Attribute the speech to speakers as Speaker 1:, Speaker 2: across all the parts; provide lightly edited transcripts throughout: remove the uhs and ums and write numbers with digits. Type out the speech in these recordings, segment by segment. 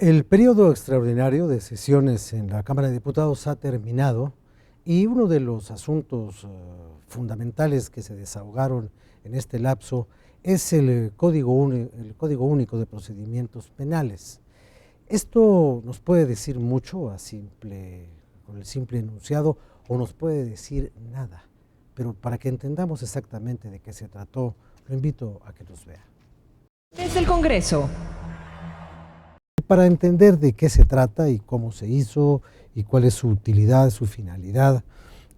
Speaker 1: El periodo extraordinario de sesiones en la Cámara de Diputados ha terminado y uno de los asuntos fundamentales que se desahogaron en este lapso es el Código Único de Procedimientos Penales. Esto nos puede decir mucho con el simple enunciado o nos puede decir nada, pero para que entendamos exactamente de qué se trató, lo invito a que nos vea.
Speaker 2: Desde el Congreso.
Speaker 1: Para entender de qué se trata y cómo se hizo y cuál es su utilidad, su finalidad,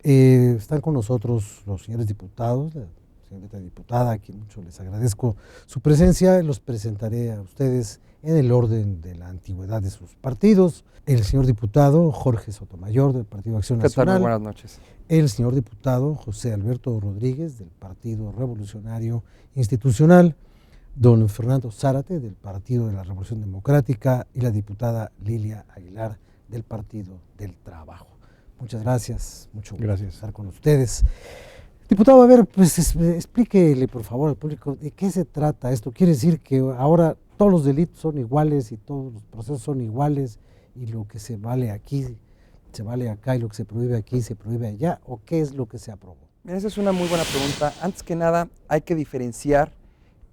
Speaker 1: están con nosotros los señores diputados, la señorita diputada, a quien mucho les agradezco su presencia. Los presentaré a ustedes en el orden de la antigüedad de sus partidos. El señor diputado Jorge Sotomayor, del Partido Acción Nacional.
Speaker 3: Buenas noches.
Speaker 1: El señor diputado José Alberto Rodríguez, del Partido Revolucionario Institucional. Don Fernando Zárate, del Partido de la Revolución Democrática, y la diputada Lilia Aguilar, del Partido del Trabajo. Muchas gracias, mucho gusto estar con ustedes. Diputado, a ver, pues explíquele por favor al público de qué se trata esto. ¿Quiere decir que ahora todos los delitos son iguales y todos los procesos son iguales y lo que se vale aquí se vale acá y lo que se prohíbe aquí se prohíbe allá? ¿O qué es lo que se aprobó?
Speaker 3: Esa es una muy buena pregunta. Antes que nada, hay que diferenciar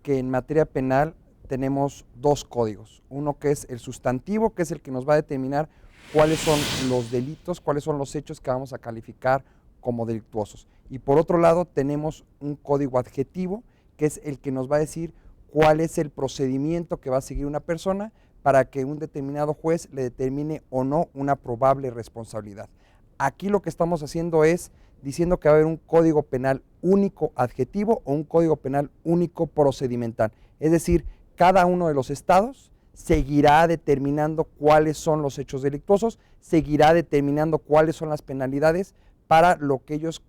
Speaker 3: que en materia penal tenemos dos códigos. Uno que es el sustantivo, que es el que nos va a determinar cuáles son los delitos, cuáles son los hechos que vamos a calificar como delictuosos. Y por otro lado tenemos un código adjetivo, que es el que nos va a decir cuál es el procedimiento que va a seguir una persona para que un determinado juez le determine o no una probable responsabilidad. Aquí lo que estamos haciendo es diciendo que va a haber un código penal único adjetivo o un código penal único procedimental. Es decir, cada uno de los estados seguirá determinando cuáles son los hechos delictuosos, seguirá determinando cuáles son las penalidades para lo que ellos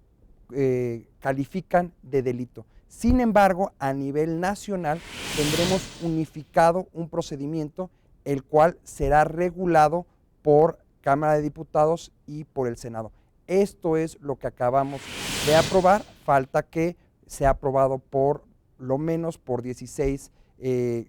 Speaker 3: califican de delito. Sin embargo, a nivel nacional tendremos unificado un procedimiento el cual será regulado por Cámara de Diputados y por el Senado. Esto es lo que acabamos de aprobar, falta que sea aprobado por lo menos por 16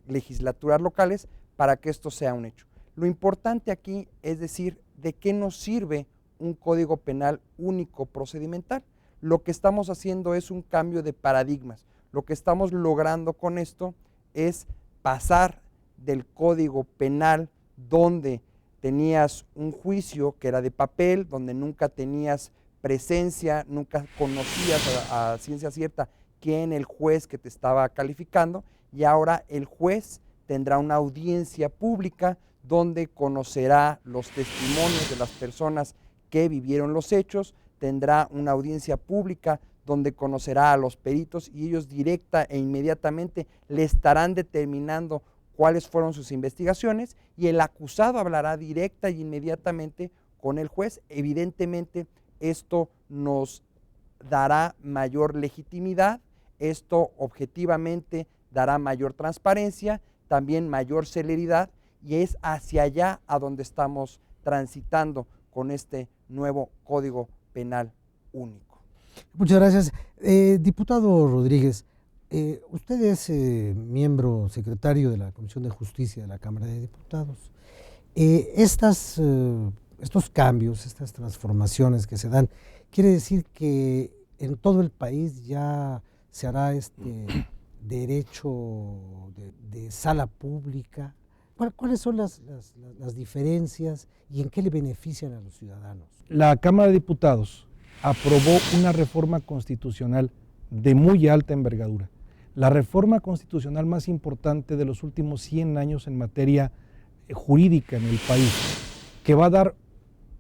Speaker 3: legislaturas locales para que esto sea un hecho. Lo importante aquí es decir, ¿de qué nos sirve un código penal único procedimental? Lo que estamos haciendo es un cambio de paradigmas. Lo que estamos logrando con esto es pasar del código penal donde tenías un juicio que era de papel, donde nunca tenías presencia, nunca conocías a ciencia cierta quién el juez que te estaba calificando, y ahora el juez tendrá una audiencia pública donde conocerá los testimonios de las personas que vivieron los hechos, tendrá una audiencia pública donde conocerá a los peritos y ellos directa e inmediatamente le estarán determinando cuáles fueron sus investigaciones y el acusado hablará directa e inmediatamente con el juez. Evidentemente esto nos dará mayor legitimidad, esto objetivamente dará mayor transparencia, también mayor celeridad, y es hacia allá a donde estamos transitando con este nuevo Código Penal único.
Speaker 1: Muchas gracias. Diputado Rodríguez, usted es miembro secretario de la Comisión de Justicia de la Cámara de Diputados. Estos cambios, estas transformaciones que se dan, quiere decir que en todo el país ya se hará este derecho de sala pública. ¿Cuáles son las diferencias y en qué le benefician a los ciudadanos?
Speaker 4: La Cámara de Diputados aprobó una reforma constitucional de muy alta envergadura. La reforma constitucional más importante de los últimos 100 años en materia jurídica en el país, que va a dar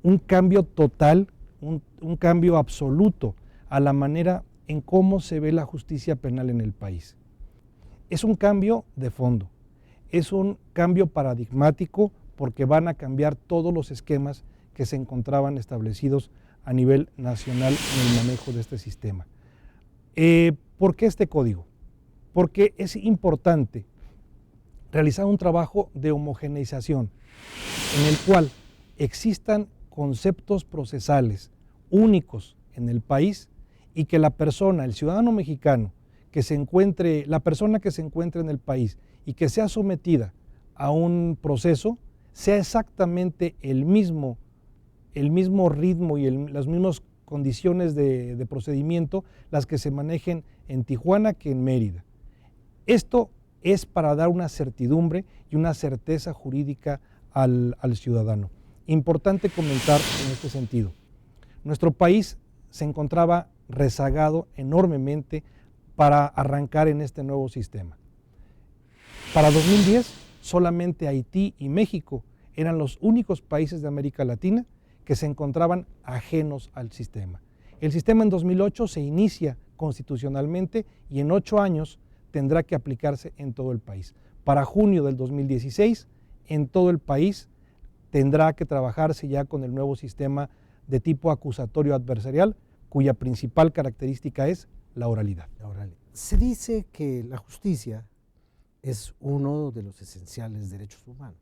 Speaker 4: un cambio total, un cambio absoluto a la manera en cómo se ve la justicia penal en el país. Es un cambio de fondo, es un cambio paradigmático porque van a cambiar todos los esquemas que se encontraban establecidos a nivel nacional en el manejo de este sistema. ¿Por qué este código? Porque es importante realizar un trabajo de homogeneización en el cual existan conceptos procesales únicos en el país y que la persona, el ciudadano mexicano, la persona que se encuentre en el país y que sea sometida a un proceso, sea exactamente el mismo ritmo y las mismas condiciones de procedimiento las que se manejen en Tijuana que en Mérida. Esto es para dar una certidumbre y una certeza jurídica al ciudadano. Importante comentar en este sentido. Nuestro país se encontraba rezagado enormemente para arrancar en este nuevo sistema. Para 2010, solamente Haití y México eran los únicos países de América Latina que se encontraban ajenos al sistema. El sistema en 2008 se inicia constitucionalmente y en 8 años tendrá que aplicarse en todo el país. Para junio del 2016, en todo el país tendrá que trabajarse ya con el nuevo sistema de tipo acusatorio adversarial, cuya principal característica es la oralidad.
Speaker 1: Se dice que la justicia es uno de los esenciales derechos humanos.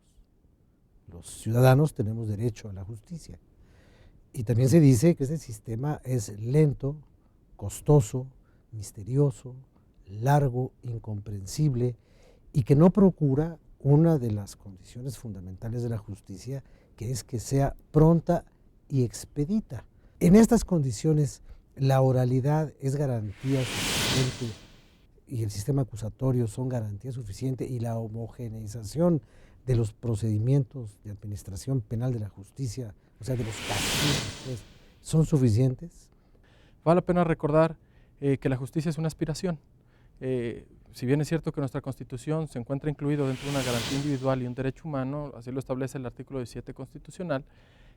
Speaker 1: Los ciudadanos tenemos derecho a la justicia. Y también se dice que este sistema es lento, costoso, misterioso, largo, incomprensible y que no procura una de las condiciones fundamentales de la justicia, que es que sea pronta y expedita. En estas condiciones, la oralidad es garantía suficiente y el sistema acusatorio son garantía suficiente y la homogeneización de los procedimientos de administración penal de la justicia, o sea, de los castigos, pues, ¿son suficientes?
Speaker 5: Vale la pena recordar que la justicia es una aspiración. Si bien es cierto que nuestra Constitución se encuentra incluido dentro de una garantía individual y un derecho humano, así lo establece el artículo 17 constitucional,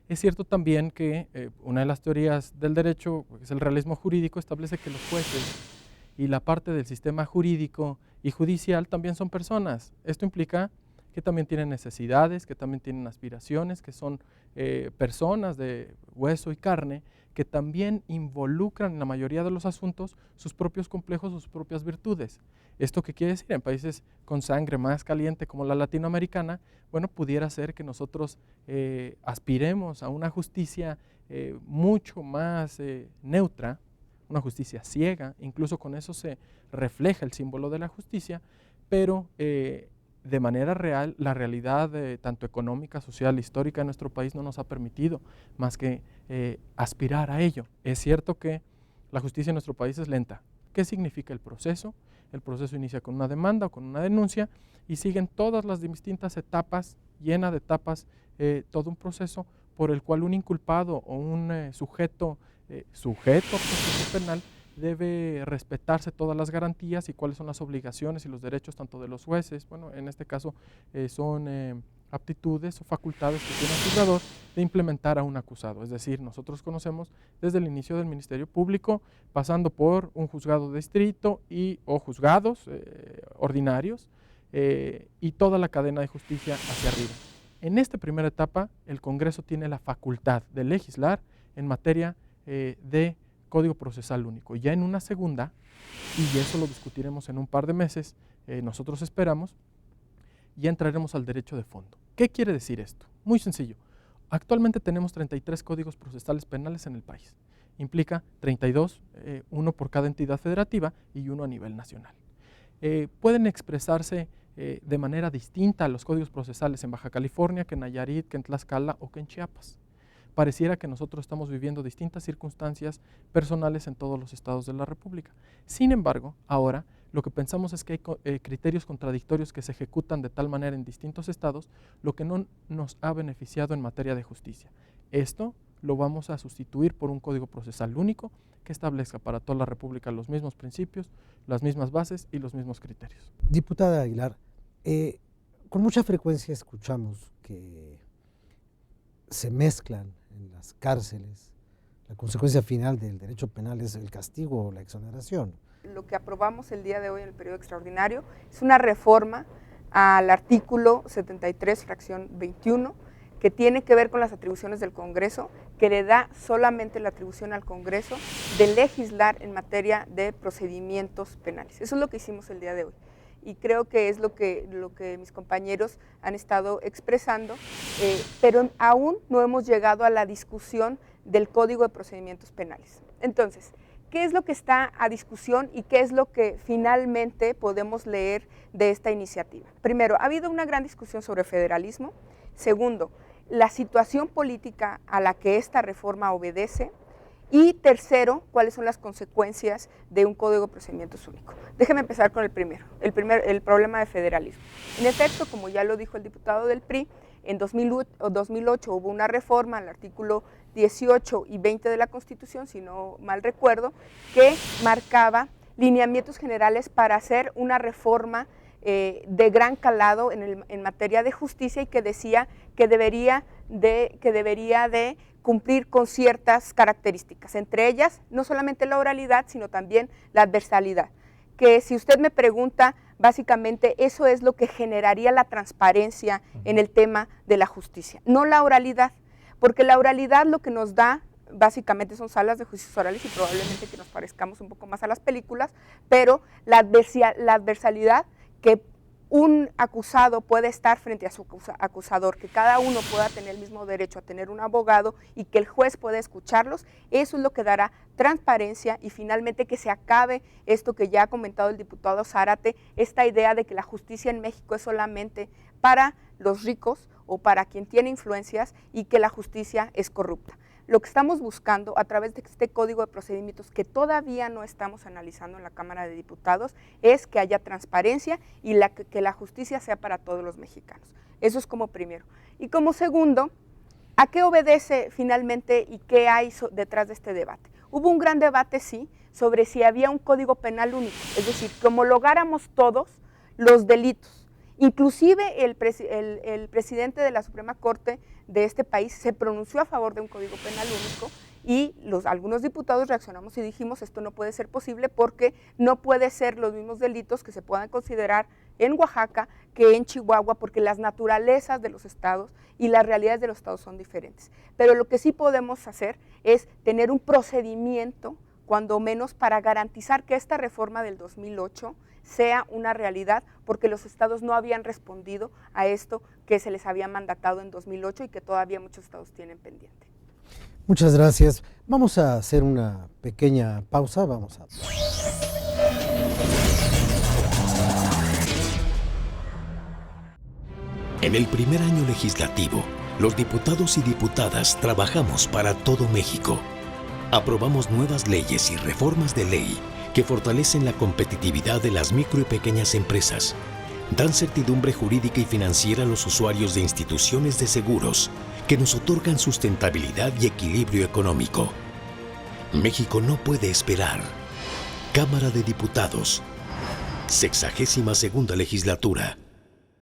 Speaker 5: es cierto también que una de las teorías del derecho, que es el realismo jurídico, establece que los jueces y la parte del sistema jurídico y judicial también son personas. Esto implica que también tienen necesidades, que también tienen aspiraciones, que son personas de hueso y carne, que también involucran en la mayoría de los asuntos sus propios complejos, sus propias virtudes. ¿Esto qué quiere decir? En países con sangre más caliente como la latinoamericana, bueno, pudiera ser que nosotros aspiremos a una justicia mucho más neutra, una justicia ciega, incluso con eso se refleja el símbolo de la justicia, pero de manera real, la realidad tanto económica, social, histórica de nuestro país no nos ha permitido más que aspirar a ello. Es cierto que la justicia en nuestro país es lenta. ¿Qué significa el proceso? El proceso inicia con una demanda o con una denuncia y siguen todas las distintas etapas, llena de etapas, todo un proceso por el cual un inculpado o un sujeto a proceso penal debe respetarse todas las garantías y cuáles son las obligaciones y los derechos tanto de los jueces, bueno, en este caso son aptitudes o facultades que tiene el juzgador de implementar a un acusado. Es decir, nosotros conocemos desde el inicio del Ministerio Público, pasando por un juzgado de distrito o juzgados ordinarios y toda la cadena de justicia hacia arriba. En esta primera etapa, el Congreso tiene la facultad de legislar en materia de Código Procesal Único. Ya en una segunda, y eso lo discutiremos en un par de meses, nosotros esperamos, ya entraremos al derecho de fondo. ¿Qué quiere decir esto? Muy sencillo. Actualmente tenemos 33 códigos procesales penales en el país. Implica 32, uno por cada entidad federativa y uno a nivel nacional. Pueden expresarse de manera distinta los códigos procesales en Baja California, que en Nayarit, que en Tlaxcala o que en Chiapas. Pareciera que nosotros estamos viviendo distintas circunstancias personales en todos los estados de la República. Sin embargo, ahora lo que pensamos es que hay criterios contradictorios que se ejecutan de tal manera en distintos estados, lo que no nos ha beneficiado en materia de justicia. Esto lo vamos a sustituir por un código procesal único que establezca para toda la República los mismos principios, las mismas bases y los mismos criterios.
Speaker 1: Diputada Aguilar, con mucha frecuencia escuchamos que se mezclan en las cárceles. La consecuencia final del derecho penal es el castigo o la exoneración.
Speaker 6: Lo que aprobamos el día de hoy en el periodo extraordinario es una reforma al artículo 73, fracción 21, que tiene que ver con las atribuciones del Congreso, que le da solamente la atribución al Congreso de legislar en materia de procedimientos penales. Eso es lo que hicimos el día de hoy. Y creo que es lo que mis compañeros han estado expresando, pero aún no hemos llegado a la discusión del Código de Procedimientos Penales. Entonces, ¿qué es lo que está a discusión y qué es lo que finalmente podemos leer de esta iniciativa? Primero, ha habido una gran discusión sobre federalismo Segundo, la situación política a la que esta reforma obedece. Y tercero, cuáles son las consecuencias de un Código de Procedimientos único. Déjeme empezar con el primero, el problema de federalismo. En efecto, como ya lo dijo el diputado del PRI, en 2008 hubo una reforma al artículo 18 y 20 de la Constitución, si no mal recuerdo, que marcaba lineamientos generales para hacer una reforma de gran calado en materia de justicia y que decía que debería de cumplir con ciertas características, entre ellas no solamente la oralidad, sino también la adversalidad, que si usted me pregunta, básicamente eso es lo que generaría la transparencia en el tema de la justicia, no la oralidad, porque la oralidad lo que nos da básicamente son salas de juicios orales y probablemente que nos parezcamos un poco más a las películas, pero la adversalidad que un acusado puede estar frente a su acusador, que cada uno pueda tener el mismo derecho a tener un abogado y que el juez pueda escucharlos, eso es lo que dará transparencia y finalmente que se acabe esto que ya ha comentado el diputado Zárate, esta idea de que la justicia en México es solamente para los ricos o para quien tiene influencias y que la justicia es corrupta. Lo que estamos buscando a través de este Código de Procedimientos que todavía no estamos analizando en la Cámara de Diputados es que haya transparencia y que la justicia sea para todos los mexicanos. Eso es como primero. Y como segundo, ¿a qué obedece finalmente y qué hay detrás de este debate? Hubo un gran debate, sí, sobre si había un código penal único, es decir, que homologáramos todos los delitos. Inclusive el presidente de la Suprema Corte de este país se pronunció a favor de un código penal único y algunos diputados reaccionamos y dijimos esto no puede ser posible porque no puede ser los mismos delitos que se puedan considerar en Oaxaca que en Chihuahua porque las naturalezas de los estados y las realidades de los estados son diferentes. Pero lo que sí podemos hacer es tener un procedimiento, cuando menos para garantizar que esta reforma del 2008 sea una realidad, porque los estados no habían respondido a esto que se les había mandatado en 2008 y que todavía muchos estados tienen pendiente.
Speaker 1: Muchas gracias. Vamos a hacer una pequeña pausa.
Speaker 7: En el primer año legislativo, los diputados y diputadas trabajamos para todo México. Aprobamos nuevas leyes y reformas de ley que fortalecen la competitividad de las micro y pequeñas empresas, dan certidumbre jurídica y financiera a los usuarios de instituciones de seguros que nos otorgan sustentabilidad y equilibrio económico. México no puede esperar. Cámara de Diputados, 62ª legislatura.